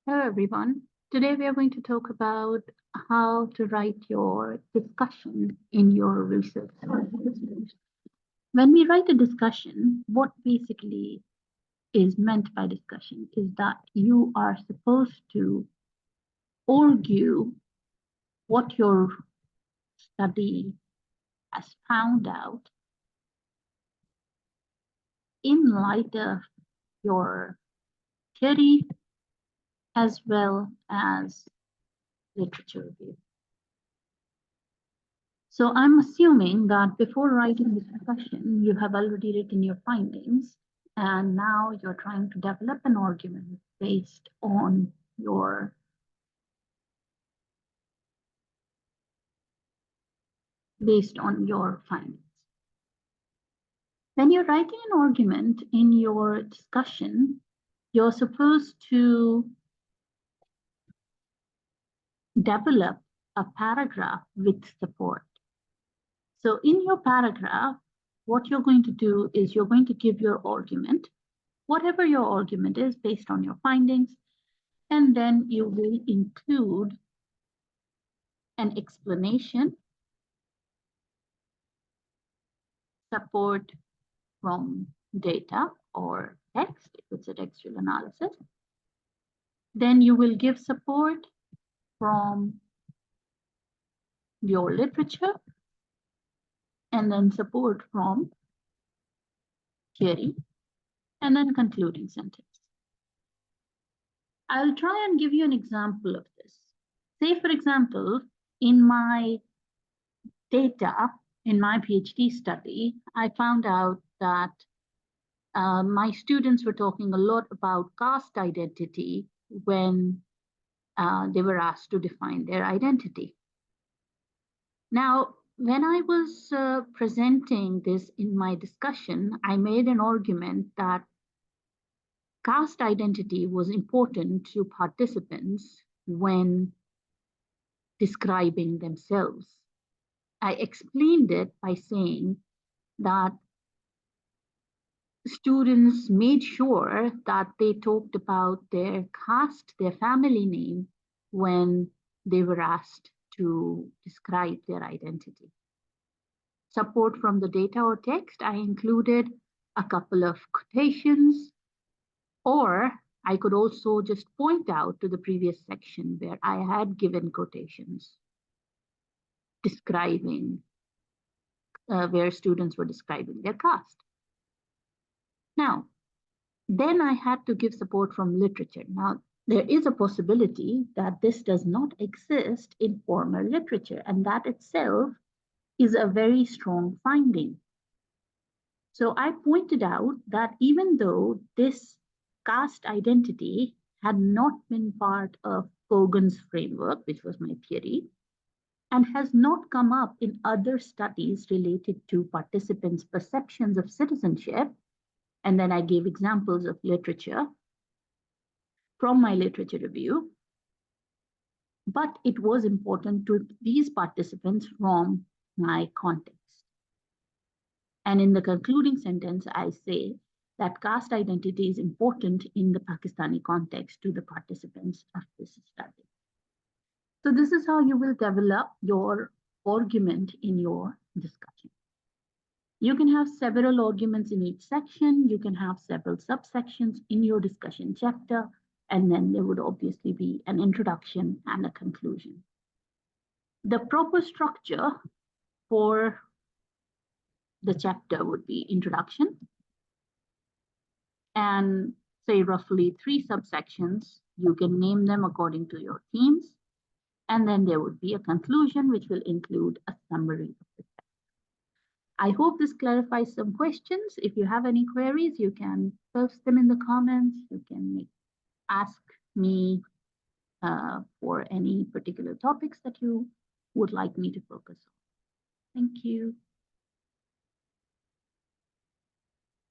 Hello, everyone. Today we are going to talk about how to write your discussion in your research. When we write a discussion, what basically is meant by discussion is that you are supposed to argue what your study has found out in light of your theory as well as literature review. So I'm assuming that before writing the discussion, you have already written your findings, and now you're trying to develop an argument based on your findings. When you're writing an argument in your discussion, you're supposed to develop a paragraph with support. So in your paragraph, what you're going to do is you're going to give your argument, whatever your argument is based on your findings, and then you will include an explanation, support from data or text, if it's a textual analysis. Then you will give support from your literature, and then support from theory, and then concluding sentence. I'll try and give you an example of this. Say, for example, in my data, in my PhD study, I found out that my students were talking a lot about caste identity when they were asked to define their identity. Now, when I was presenting this in my discussion, I made an argument that caste identity was important to participants when describing themselves. I explained it by saying that students made sure that they talked about their caste, their family name, when they were asked to describe their identity. Support from the data or text, I included a couple of quotations, or I could also just point out to the previous section where I had given quotations describing where students were describing their caste. Now, then I had to give support from literature. Now, there is a possibility that this does not exist in formal literature, and that itself is a very strong finding. So I pointed out that even though this caste identity had not been part of Kogan's framework, which was my theory, and has not come up in other studies related to participants' perceptions of citizenship, and then I gave examples of literature from my literature review, but it was important to these participants from my context. And in the concluding sentence, I say that caste identity is important in the Pakistani context to the participants of this study. So this is how you will develop your argument in your discussion. You can have several arguments in each section. You can have several subsections in your discussion chapter, and then there would obviously be an introduction and a conclusion. The proper structure for the chapter would be introduction, and say roughly 3 subsections. You can name them according to your themes. And then there would be a conclusion, which will include a summary of the text. I hope this clarifies some questions. If you have any queries, you can post them in the comments. You can ask me for any particular topics that you would like me to focus on. Thank you.